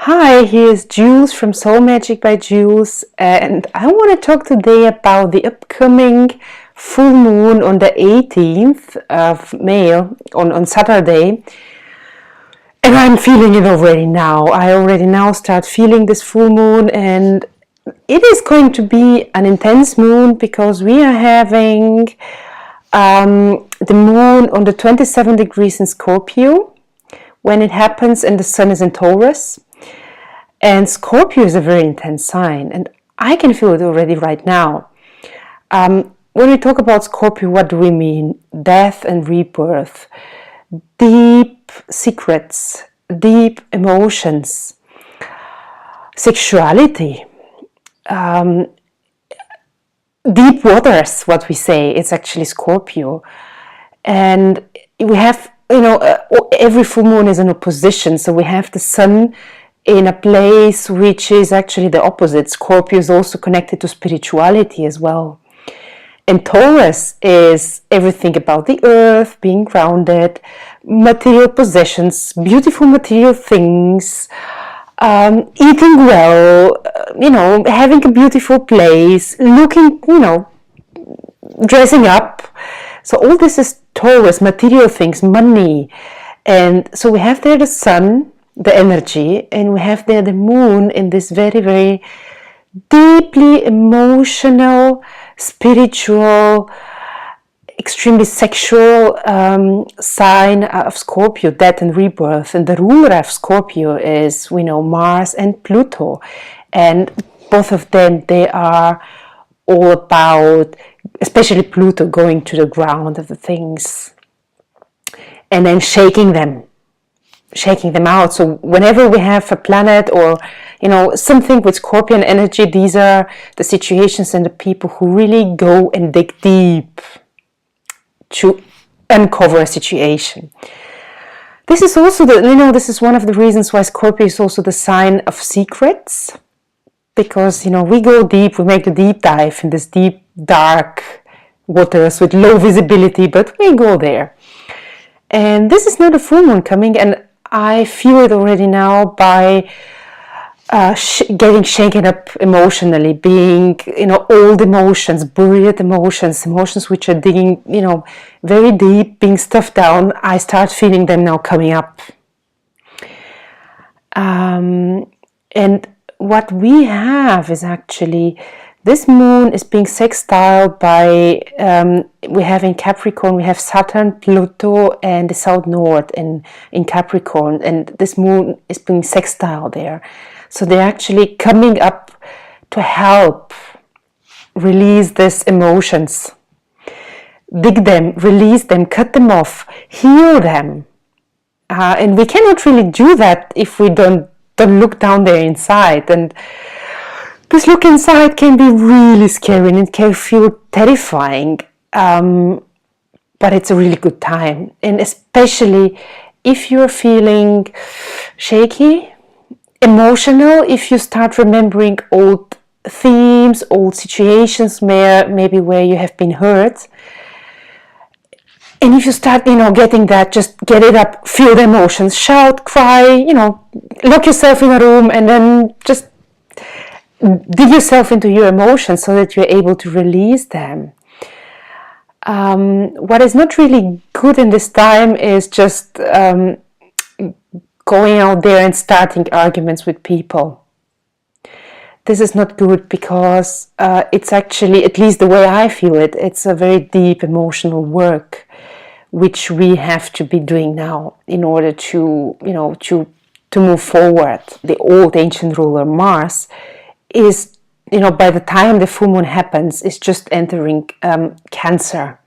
Hi, here's Jules from Soul Magic by Jules, and I want to talk today about the upcoming full moon on the 18th of May, on Saturday. And I'm feeling it already now. I already now start feeling this full moon, and it is going to be an intense moon because we are having the moon on the 27 degrees in Scorpio when it happens, and the sun is in Taurus. And Scorpio is a very intense sign, and I can feel it already right now. When we talk about Scorpio, what do we mean? Death and rebirth, deep secrets, deep emotions, sexuality, deep waters, what we say. It's actually Scorpio. And we have, every full moon is in opposition, so we have the sun in a place which is actually the opposite. Scorpio is also connected to spirituality as well. And Taurus is everything about the earth, being grounded, material possessions, beautiful material things, eating well, having a beautiful place, looking, dressing up. So all this is Taurus, material things, money. And so we have there the sun, the energy, and we have there the moon in this very, very deeply emotional, spiritual, extremely sexual sign of Scorpio, death and rebirth. And the ruler of Scorpio is, Mars and Pluto. And both of them, they are all about, especially Pluto, going to the ground of the things and then shaking them out. So whenever we have a planet or something with Scorpion energy, these are the situations and the people who really go and dig deep to uncover a situation. This is also this is one of the reasons why Scorpio is also the sign of secrets, because we go deep, we make a deep dive in this deep dark waters with low visibility, but we go there. And this is not a full moon coming, and I feel it already now by getting shaken up emotionally, being, old emotions, buried emotions which are digging, very deep, being stuffed down. I start feeling them now coming up. And what we have is actually, this moon is being sextiled by, we have in Capricorn, we have Saturn, Pluto, and the South Node in Capricorn, and this moon is being sextiled there. So they're actually coming up to help release these emotions, dig them, release them, cut them off, heal them. And we cannot really do that if we don't look down there inside. And this look inside can be really scary and it can feel terrifying, but it's a really good time. And especially if you're feeling shaky, emotional, if you start remembering old themes, old situations, maybe where you have been hurt. And if you start, getting that, just get it up, feel the emotions, shout, cry, lock yourself in a room and then just dig yourself into your emotions so that you're able to release them. What is not really good in this time is just going out there and starting arguments with people. This is not good because it's actually, at least the way I feel it, it's a very deep emotional work which we have to be doing now in order to move forward. The old ancient ruler Mars is, by the time the full moon happens, is just entering Cancer.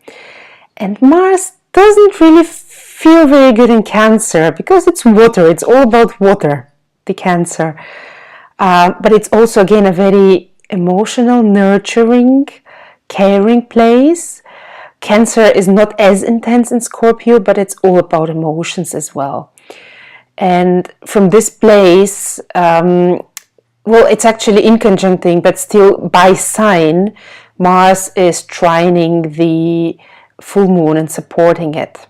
And Mars doesn't really feel very good in Cancer because it's water, it's all about water, the Cancer. But it's also, again, a very emotional, nurturing, caring place. Cancer is not as intense in Scorpio, but it's all about emotions as well. And from this place, it's actually inconjuncting, but still by sign, Mars is trining the full moon and supporting it.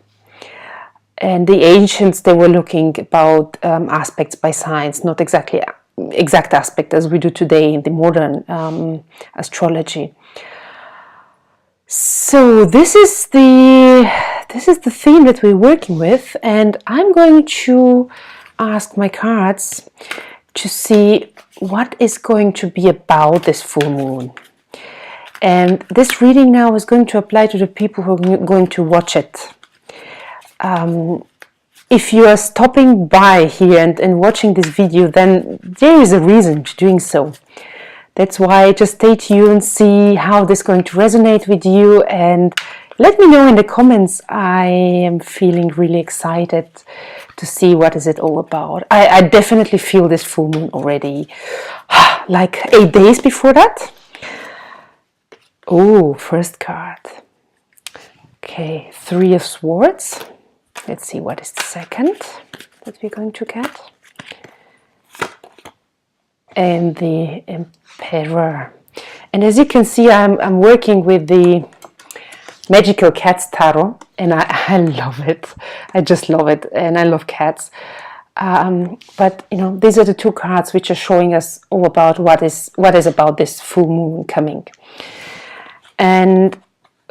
And the ancients, they were looking about aspects by science, not exactly exact aspect as we do today in the modern astrology. So this is the theme that we're working with, and I'm going to ask my cards to see what is going to be about this full moon. And this reading now is going to apply to the people who are going to watch it. If you are stopping by here and watching this video, then there is a reason to doing so. That's why just stay tuned and see how this is going to resonate with you, and let me know in the comments. I am feeling really excited to see what is it all about. I definitely feel this full moon already, like 8 days before that. Oh, first card. Okay, 3 of Swords. Let's see what is the second that we're going to get. And the Emperor. And as you can see, I'm working with the Magical Cats Tarot, and I love it. I just love it, and I love cats. But you know, these are the 2 cards which are showing us all about what is about this full moon coming. And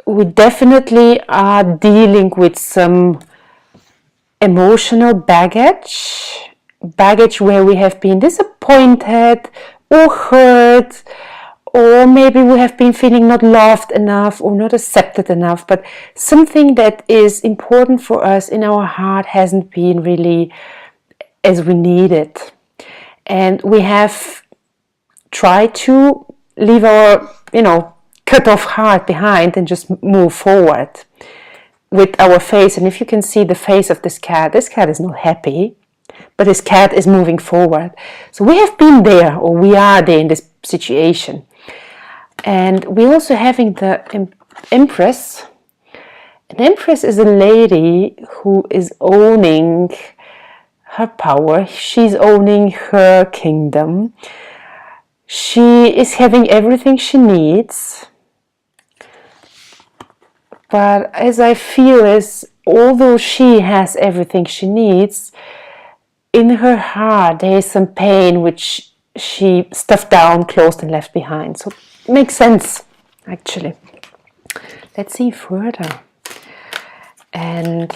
we definitely are dealing with some emotional baggage where we have been disappointed or hurt, or maybe we have been feeling not loved enough or not accepted enough, but something that is important for us in our heart hasn't been really as we need it. And we have tried to leave our, cut off heart behind and just move forward with our face. And if you can see the face of this cat is not happy, but this cat is moving forward. So we have been there, or we are there in this situation. And we're also having the Empress. An Empress is a lady who is owning her power. She's owning her kingdom. She is having everything she needs. But as I feel is, although she has everything she needs, in her heart there is some pain which she stuffed down, closed and left behind. So it makes sense, actually. Let's see further. And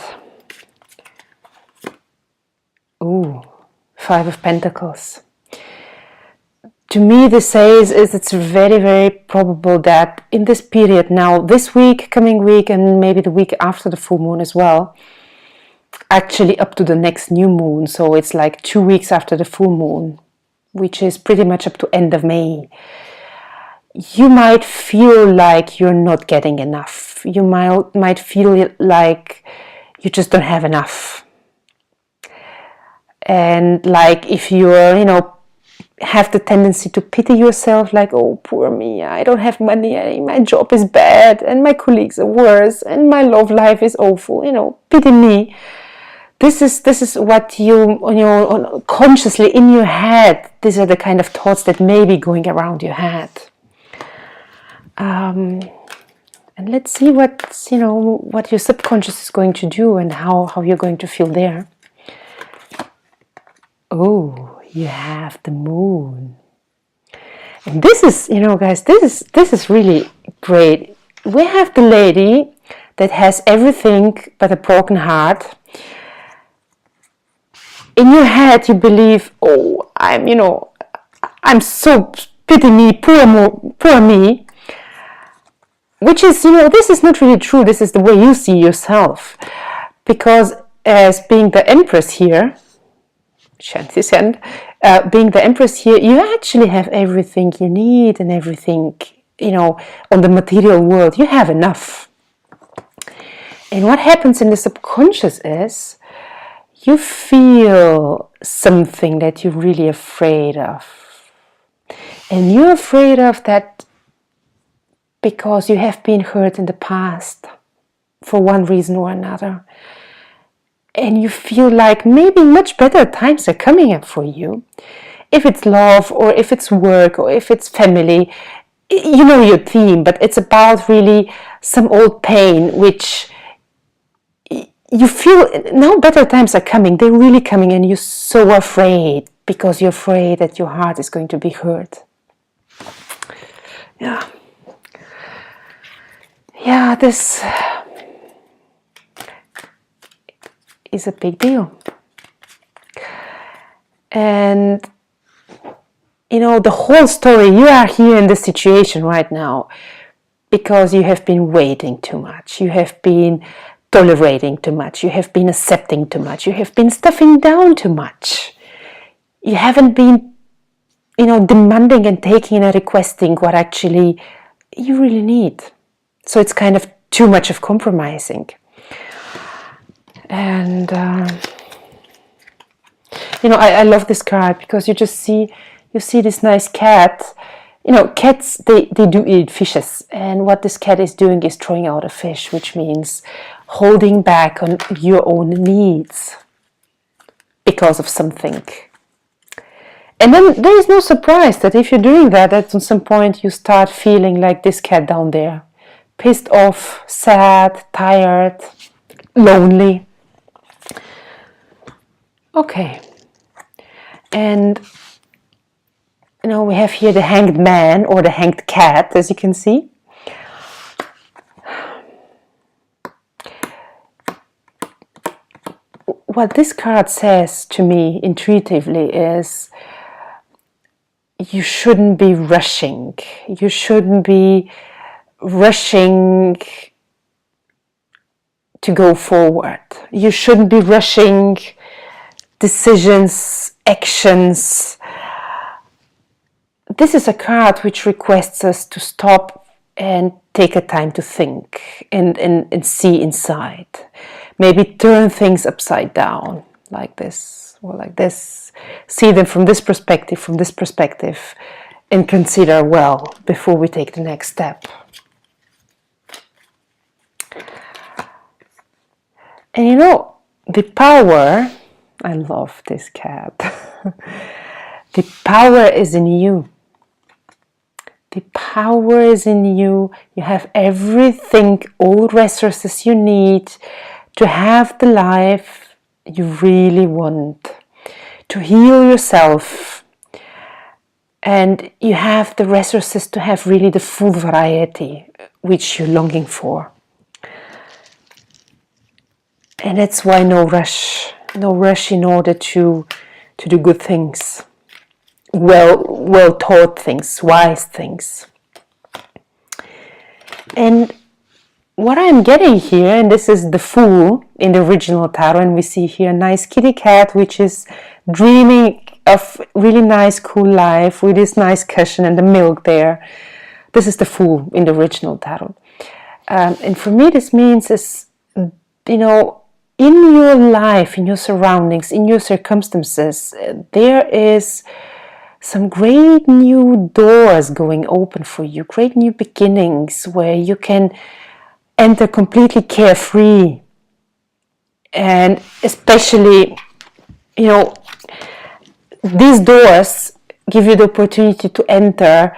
5 of Pentacles. To me, this says is it's very, very probable that in this period now, this week, coming week, and maybe the week after the full moon as well, actually up to the next new moon, so it's like 2 weeks after the full moon, which is pretty much up to end of May, you might feel like you're not getting enough. You might feel like you just don't have enough. And like if you're, have the tendency to pity yourself, like, oh, poor me, I don't have money, my job is bad, and my colleagues are worse, and my love life is awful, pity me. This is what you consciously in your head, these are the kind of thoughts that may be going around your head. And let's see what your subconscious is going to do and how you're going to feel there. Oh, you have the moon. And this is, guys, this is really great. We have the lady that has everything but a broken heart. In your head, you believe, oh, I'm so pity me, poor me. Which is, this is not really true. This is the way you see yourself. Because as being the Empress here, being the Empress here, you actually have everything you need and everything, on the material world, you have enough. And what happens in the subconscious is, you feel something that you're really afraid of. And you're afraid of that because you have been hurt in the past for one reason or another. And you feel like maybe much better times are coming up for you. If it's love, or if it's work, or if it's family, you know your theme, but it's about really some old pain which you feel now better times are coming. They're really coming, and you're so afraid because you're afraid that your heart is going to be hurt. Yeah, this is a big deal. And the whole story, you are here in this situation right now because you have been waiting too much. You have been tolerating too much. You have been accepting too much. You have been stuffing down too much. You haven't been, demanding and taking and requesting what actually you really need. So it's kind of too much of compromising. And, I love this card because you see this nice cat. Cats, they do eat fishes. And what this cat is doing is throwing out a fish, which means holding back on your own needs because of something. And then there is no surprise that if you're doing that, at some point you start feeling like this cat down there. Pissed off, sad, tired, lonely. Okay. And we have here the hanged man or the hanged cat, as you can see. What this card says to me intuitively is you shouldn't be rushing. You shouldn't be rushing to go forward. You shouldn't be rushing decisions, actions. This is a card which requests us to stop and take a time to think and see inside. Maybe turn things upside down, like this or like this. See them from this perspective, and consider well before we take the next step. And the power, I love this cat. The power is in you. The power is in you. You have everything, all resources you need to have the life you really want, to heal yourself. And you have the resources to have really the full variety which you're longing for. And that's why no rush in order to do good things, well taught things, wise things. And what I'm getting here, and this is the Fool in the original tarot, and we see here a nice kitty cat which is dreaming of really nice, cool life with this nice cushion and the milk there. This is the Fool in the original tarot. And for me this means is, in your life, in your surroundings, in your circumstances, there is some great new doors going open for you, great new beginnings where you can enter completely carefree. And especially, these doors give you the opportunity to enter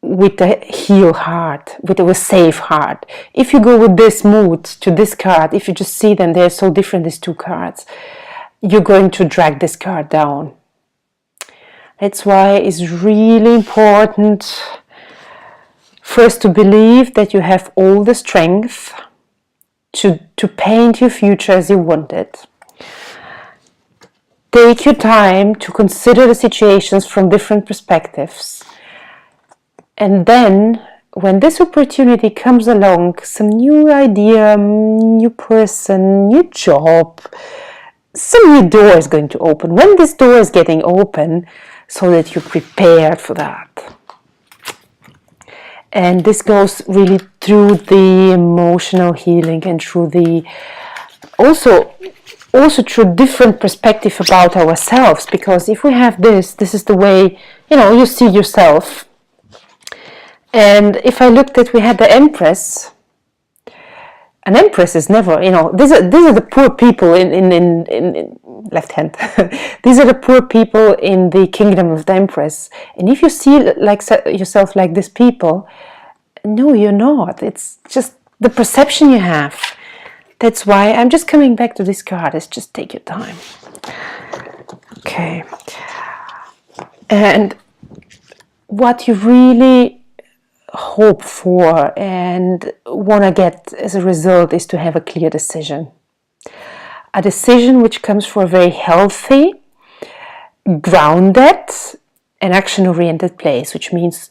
with a healed heart, with a safe heart. If you go with this mood to this card, if you just see them, they're so different, these two cards, you're going to drag this card down. That's why it's really important first to believe that you have all the strength to paint your future as you want it. Take your time to consider the situations from different perspectives. And then, when this opportunity comes along, some new idea, new person, new job, some new door is going to open. When this door is getting open, so that you're prepared for that. And this goes really through the emotional healing and through the also through different perspective about ourselves. Because if we have this is the way you see yourself. And if I looked at, we had the Empress. An Empress is never, these are the poor people in left hand. These are the poor people in the kingdom of the Empress. And if you see yourself like these people, no, you're not. It's just the perception you have. That's why I'm just coming back to this card. It's just take your time. Okay. And what you really hope for and want to get as a result is to have a clear decision. A decision which comes from a very healthy, grounded, and action-oriented place, which means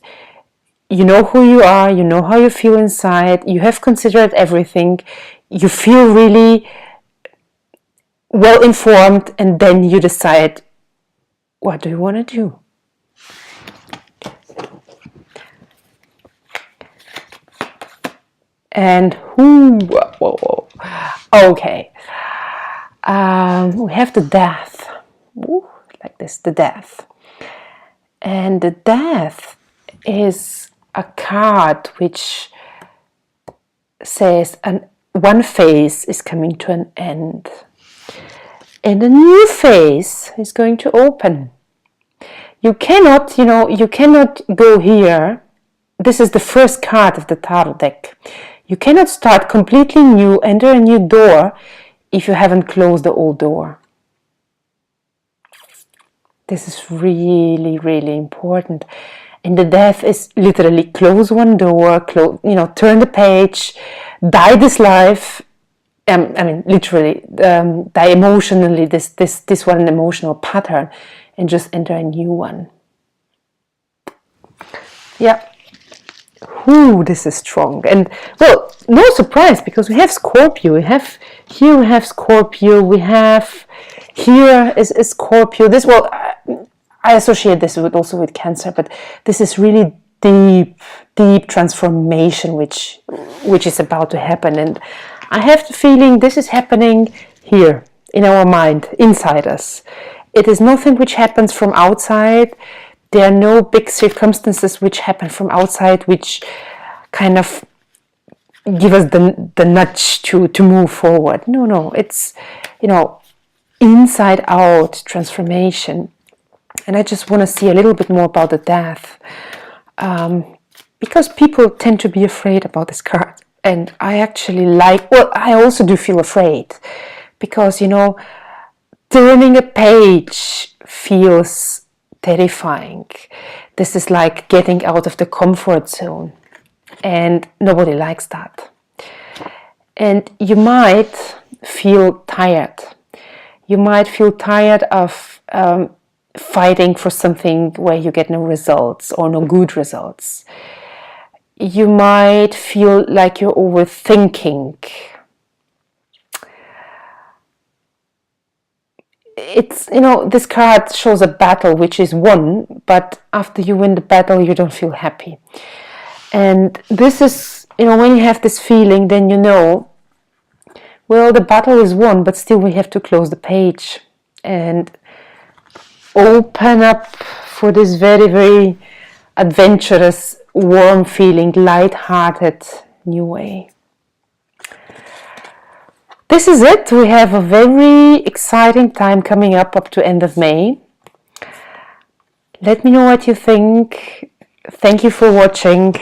you know who you are, you know how you feel inside, you have considered everything, you feel really well informed, and then you decide, what do you want to do? And whoa. Okay. We have the death. Ooh, like this, the death. And the death is a card which says one phase is coming to an end. And a new phase is going to open. You cannot, you cannot go here. This is the first card of the tarot deck. You cannot start completely new, enter a new door, if you haven't closed the old door. This is really, really important. And the death is literally close one door, turn the page, die this life. Literally, die emotionally, this one, an emotional pattern, and just enter a new one. Yeah. Ooh, this is strong. And well, no surprise, because we have Scorpio. We have Scorpio. We have here is Scorpio. This, well, I associate this also with Cancer, but this is really deep transformation which is about to happen. And I have the feeling this is happening here in our mind, inside us. It is nothing which happens from outside. There are no big circumstances which happen from outside which kind of give us the nudge to move forward. No, it's, inside out transformation. And I just want to see a little bit more about the death. Because people tend to be afraid about this card. And I actually I also do feel afraid. Because, turning a page feels terrifying. This is like getting out of the comfort zone, and nobody likes that. And you might feel tired. You might feel tired of fighting for something where you get no results or no good results. You might feel like you're overthinking. It's, this card shows a battle which is won, but after you win the battle, you don't feel happy. And this is, when you have this feeling, then well, the battle is won, but still we have to close the page and open up for this very, very adventurous, warm feeling, light-hearted new way. This is it. We have a very exciting time coming up to end of May. Let me know what you think. Thank you for watching.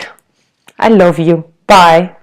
I love you. Bye.